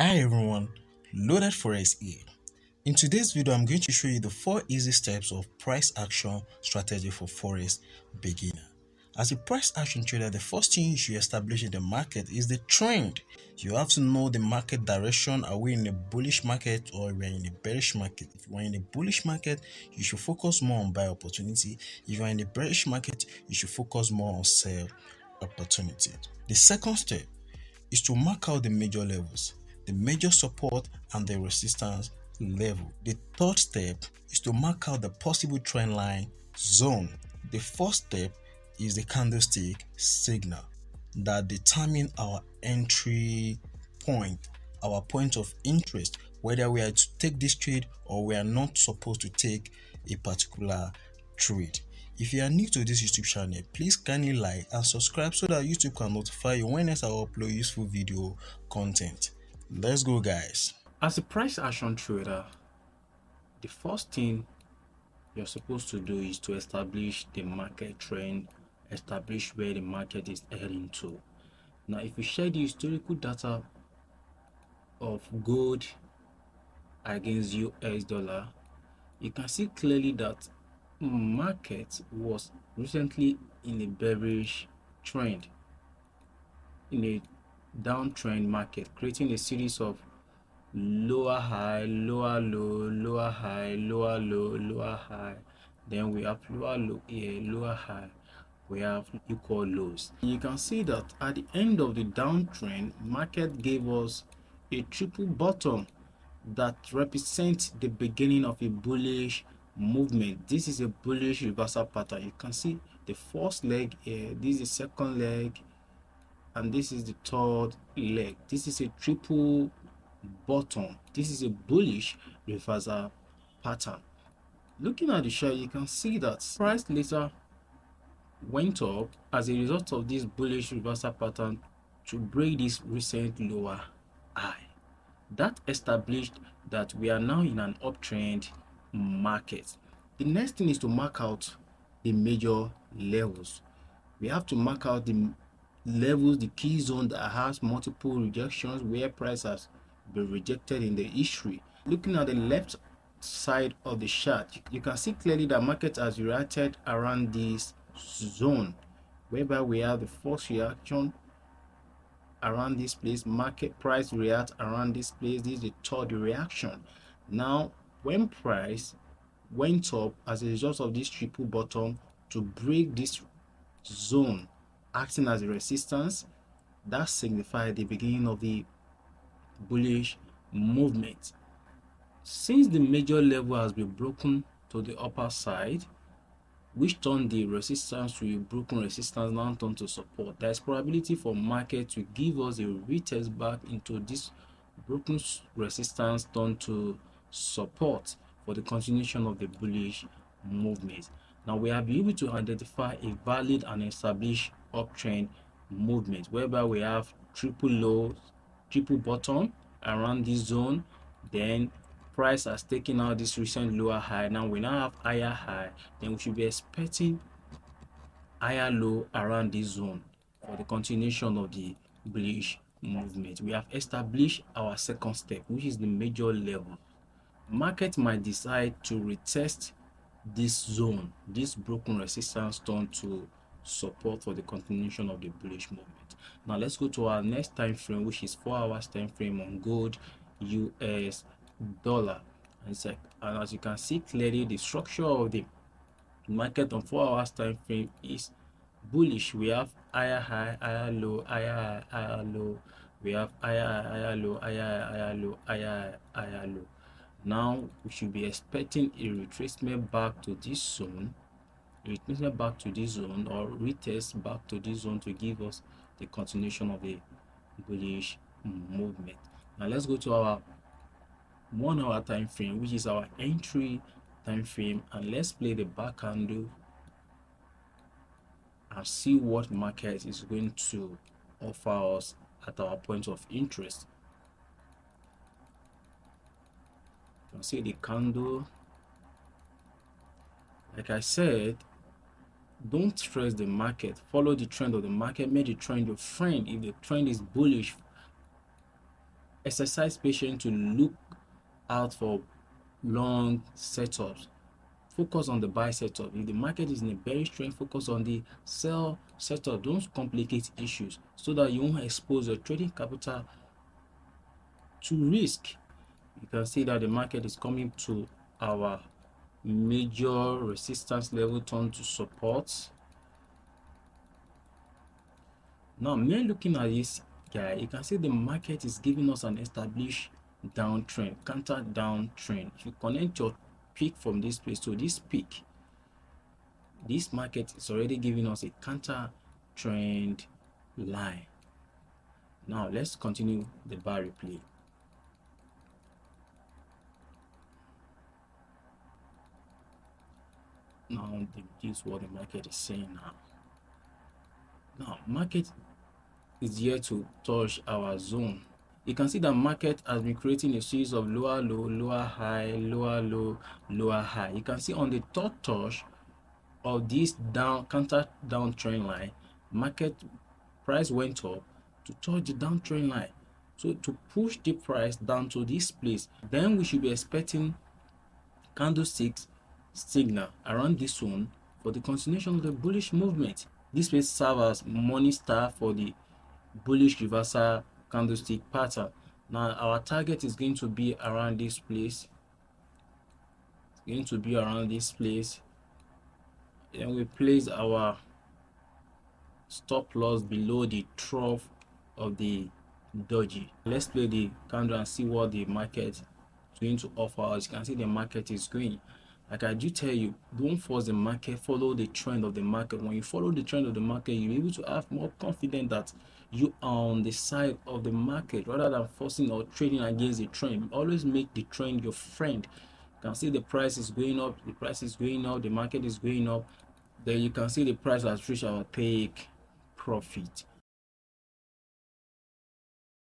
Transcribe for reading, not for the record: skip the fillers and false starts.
Hi everyone, Loaded Forex here. In today's video, I'm going to show you the 4 easy steps of price action strategy for Forex beginner. As a price action trader, the first thing you should establish in the market is the trend. You have to know the market direction. Are we in a bullish market or we are in a bearish market? If you are in a bullish market, you should focus more on buy opportunity. If you are in a bearish market, you should focus more on sell opportunity. The second step is to mark out the major levels, the major support and the resistance level. The third step is to mark out the possible trend line zone. The fourth step is the candlestick signal that determine our entry point, our point of interest, whether we are to take this trade or we are not supposed to take a particular trade. If you are new to this YouTube channel, please kindly like and subscribe so that YouTube can notify you when I upload useful video content. Let's go, guys. As a price action trader, the first thing you're supposed to do is to establish the market trend, establish where the market is heading to. Now, if you share the historical data of gold against US dollar, you can see clearly that market was recently in a bearish trend, in a downtrend market, creating a series of lower high, lower low, lower high, lower low, lower high. Then we have lower low here, lower high. We have equal lows. You can see that at the end of the downtrend, market gave us a triple bottom that represents the beginning of a bullish movement. This is a bullish reversal pattern. You can see the first leg here, this is the second leg, and this is the third leg. This is a triple bottom. This is a bullish reversal pattern. Looking at the chart, you can see that price later went up as a result of this bullish reversal pattern to break this recent lower high. That established that we are now in an uptrend market. The next thing is to mark out the major levels. We have to mark out the levels, the key zone that has multiple rejections, where price has been rejected in the history. Looking at the left side of the chart, you can see clearly that market has reacted around this zone, whereby we have the first reaction around this place, market price react around this place. This is the third reaction. Now, when price went up as a result of this triple bottom to break this zone, acting as a resistance, that signified the beginning of the bullish movement. Since the major level has been broken to the upper side, which turned the resistance to a broken resistance, now turned to support, there is probability for market to give us a retest back into this broken resistance turned to support for the continuation of the bullish movement. Now we have been able to identify a valid and established uptrend movement, whereby we have triple low, triple bottom around this zone. Then price has taken out this recent lower high. Now we now have higher high. Then we should be expecting higher low around this zone for the continuation of the bullish movement. We have established our second step, which is the major level. Market might decide to retest this zone, this broken resistance turn to support for the continuation of the bullish movement. Now let's go to our next time frame, which is 4 hours time frame on gold US dollar. And as you can see clearly, the structure of the market on 4 hours time frame is bullish. We have higher high, higher low, higher high, higher low. We have higher high, higher low, higher high, higher low, higher high, higher low. Now we should be expecting a retracement back to this zone, retracement back to this zone, or retest back to this zone to give us the continuation of the bullish movement. Now let's go to our 1 hour time frame, which is our entry time frame, and let's play the back candle and see what market is going to offer us at our point of interest. You can see the candle. Like I said, don't stress the market, follow the trend of the market, make the trend your friend. If the trend is bullish, exercise patience to look out for long setups. Focus on the buy setup. If the market is in a bearish trend, focus on the sell setup. Don't complicate issues so that you won't expose your trading capital to risk. You can see that the market is coming to our major resistance level turn to support. Now, me looking at this guy, you can see the market is giving us an established downtrend, counter downtrend. If you connect your peak from this place to this peak, this market is already giving us a counter trend line. Now, let's continue the bar replay. Now, this is what the market is saying now. Now, market is here to touch our zone. You can see the market has been creating a series of lower low, lower high, lower low, lower high. You can see on the third touch of this counter downtrend line, market price went up to touch the downtrend line. So to push the price down to this place, then we should be expecting candlesticks signal around this one for the continuation of the bullish movement. This will serve as money star for the bullish reversal candlestick pattern. Now our target is going to be around this place. It's going to be around this place. Then we place our stop loss below the trough of the doji. Let's play the candle and see what the market is going to offer us. You can see the market is going. Like I do tell you, don't force the market, follow the trend of the market. When you follow the trend of the market, you'll be able to have more confidence that you are on the side of the market rather than forcing or trading against the trend. Always make the trend your friend. You can see the price is going up, the price is going up, the market is going up. Then you can see the price has reached our take profit.